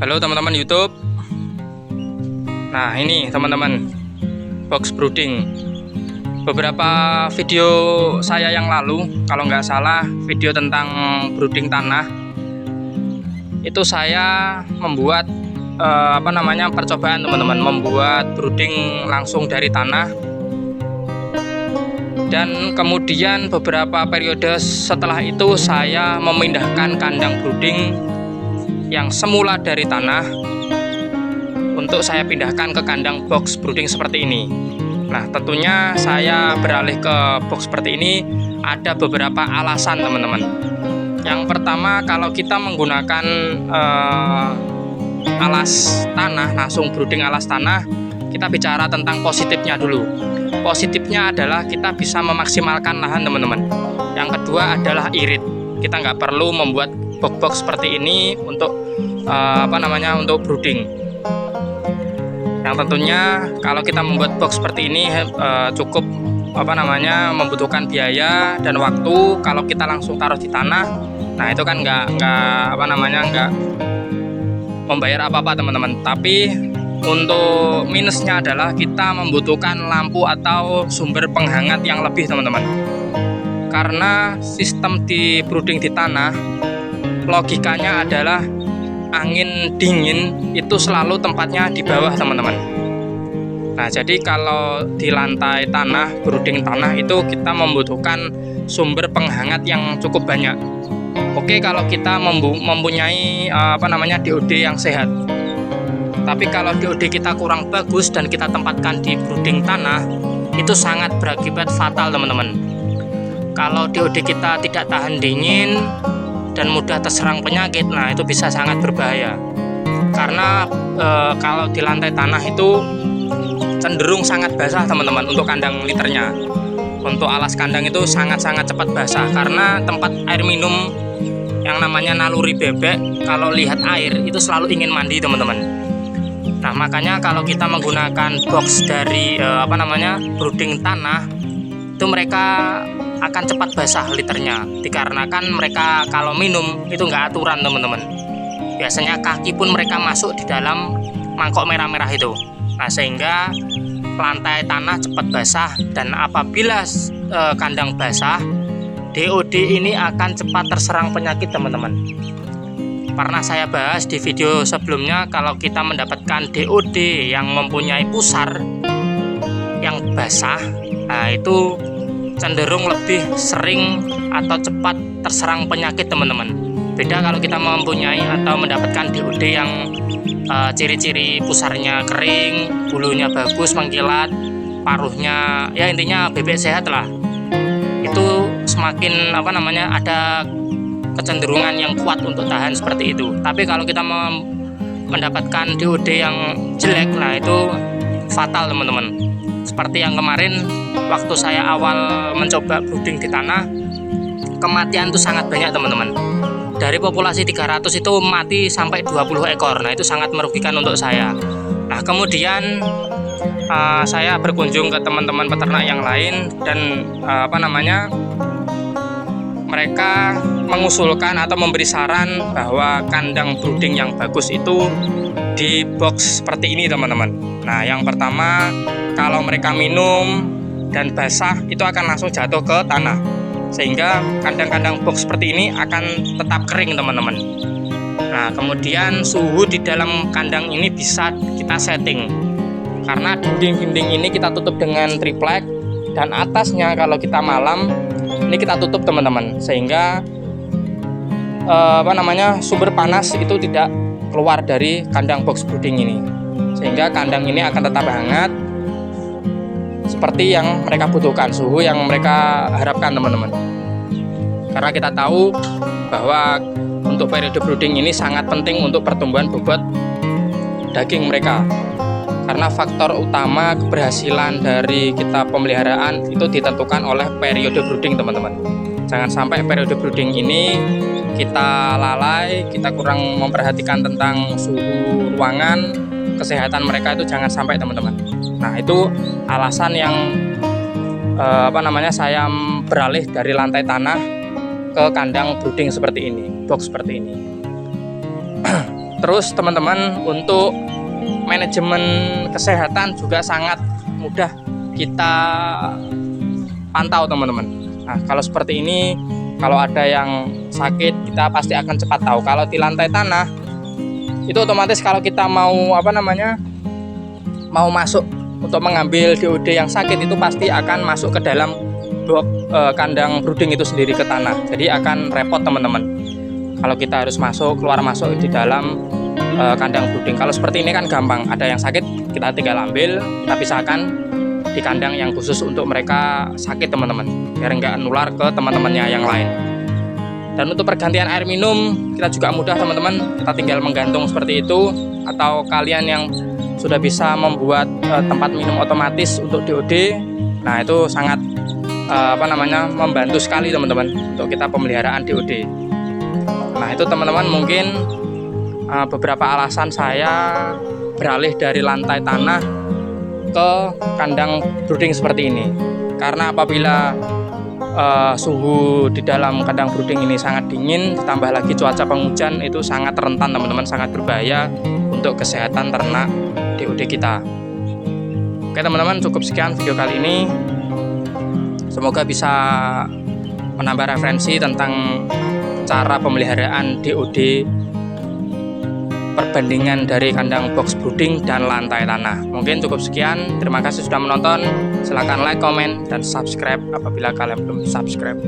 Halo teman-teman YouTube. Nah ini teman-teman, box brooding. Beberapa video saya yang lalu, kalau nggak salah video tentang brooding tanah, itu saya membuat percobaan teman-teman, membuat brooding langsung dari tanah. Dan kemudian beberapa periode setelah itu saya memindahkan kandang brooding yang semula dari tanah untuk saya pindahkan ke kandang box brooding seperti ini. Nah tentunya saya beralih ke box seperti ini ada beberapa alasan teman-teman. Yang pertama, kalau kita menggunakan alas tanah, langsung brooding alas tanah, kita bicara tentang positifnya dulu. Positifnya adalah kita bisa memaksimalkan lahan teman-teman. Yang kedua adalah irit, kita nggak perlu membuat box seperti ini untuk untuk brooding. Yang tentunya kalau kita membuat box seperti ini cukup membutuhkan biaya dan waktu. Kalau kita langsung taruh di tanah, nah itu kan nggak membayar apa-apa teman-teman. Tapi untuk minusnya adalah kita membutuhkan lampu atau sumber penghangat yang lebih teman-teman. Karena sistem di brooding di tanah, logikanya adalah angin dingin itu selalu tempatnya di bawah teman-teman. Nah jadi kalau di lantai tanah, brooding tanah itu kita membutuhkan sumber penghangat yang cukup banyak. Oke kalau kita mempunyai DOD yang sehat. Tapi kalau DOD kita kurang bagus dan kita tempatkan di brooding tanah, itu sangat berakibat fatal teman-teman. Kalau DOD kita tidak tahan dingin dan mudah terserang penyakit, nah itu bisa sangat berbahaya. Karena kalau di lantai tanah itu cenderung sangat basah teman-teman untuk kandang liternya. Untuk alas kandang itu sangat-sangat cepat basah karena tempat air minum yang namanya naluri bebek, kalau lihat air itu selalu ingin mandi teman-teman. Nah makanya kalau kita menggunakan box dari brooding tanah, itu mereka akan cepat basah liternya, dikarenakan mereka kalau minum itu nggak aturan teman-teman. Biasanya kaki pun mereka masuk di dalam mangkok merah-merah itu. Nah sehingga lantai tanah cepat basah, dan apabila kandang basah, DOD ini akan cepat terserang penyakit teman-teman. Pernah saya bahas di video sebelumnya, kalau kita mendapatkan DOD yang mempunyai pusar yang basah, nah itu cenderung lebih sering atau cepat terserang penyakit teman-teman. Beda kalau kita mempunyai atau mendapatkan DOD yang ciri-ciri pusarnya kering, bulunya bagus mengkilat, paruhnya ya intinya bebek sehat lah. Itu semakin ada kecenderungan yang kuat untuk tahan seperti itu. Tapi kalau kita mendapatkan DOD yang jelek, nah itu fatal teman-teman. Seperti yang kemarin waktu saya awal mencoba brooding di tanah, kematian itu sangat banyak teman-teman. Dari populasi 300 itu mati sampai 20 ekor. Nah itu sangat merugikan untuk saya. Nah kemudian saya berkunjung ke teman-teman peternak yang lain, dan mereka mengusulkan atau memberi saran bahwa kandang brooding yang bagus itu di box seperti ini teman-teman. Nah yang pertama, kalau mereka minum dan basah itu akan langsung jatuh ke tanah, sehingga kandang-kandang box seperti ini akan tetap kering teman-teman. Nah kemudian suhu di dalam kandang ini bisa kita setting, karena dinding-dinding ini kita tutup dengan triplek, dan atasnya kalau kita malam ini kita tutup teman-teman, sehingga sumber panas itu tidak keluar dari kandang box brooding ini, sehingga kandang ini akan tetap hangat seperti yang mereka butuhkan, suhu yang mereka harapkan teman-teman. Karena kita tahu bahwa untuk periode brooding ini sangat penting untuk pertumbuhan bobot daging mereka, karena faktor utama keberhasilan dari kita pemeliharaan itu ditentukan oleh periode brooding teman-teman. Jangan sampai periode brooding ini kita lalai, kita kurang memperhatikan tentang suhu ruangan, kesehatan mereka itu jangan sampai teman-teman. Nah itu alasan yang saya beralih dari lantai tanah ke kandang brooding seperti ini, box seperti ini. Terus teman-teman, untuk manajemen kesehatan juga sangat mudah kita pantau teman-teman. Nah, kalau seperti ini, kalau ada yang sakit, kita pasti akan cepat tahu. Kalau di lantai tanah itu otomatis kalau kita mau mau masuk untuk mengambil DOD yang sakit, itu pasti akan masuk ke dalam blok kandang brooding itu sendiri ke tanah. Jadi akan repot teman-teman kalau kita harus keluar masuk di dalam kandang brooding. Kalau seperti ini kan gampang, ada yang sakit kita tinggal ambil, kita pisahkan di kandang yang khusus untuk mereka sakit teman-teman, biar nggak nular ke teman-temannya yang lain. Dan untuk pergantian air minum kita juga mudah teman-teman, kita tinggal menggantung seperti itu, atau kalian yang sudah bisa membuat tempat minum otomatis untuk DOD, nah itu sangat membantu sekali teman-teman untuk kita pemeliharaan DOD. Nah itu teman-teman mungkin beberapa alasan saya beralih dari lantai tanah ke kandang brooding seperti ini. Karena apabila suhu di dalam kandang brooding ini sangat dingin, ditambah lagi cuaca penghujan, itu sangat rentan teman-teman, sangat berbahaya untuk kesehatan ternak DOD kita. Oke teman-teman, cukup sekian video kali ini. Semoga bisa menambah referensi tentang cara pemeliharaan DOD, perbandingan dari kandang box brooding dan lantai tanah. Mungkin cukup sekian. Terima kasih sudah menonton. Silahkan like, komen, dan subscribe apabila kalian belum subscribe.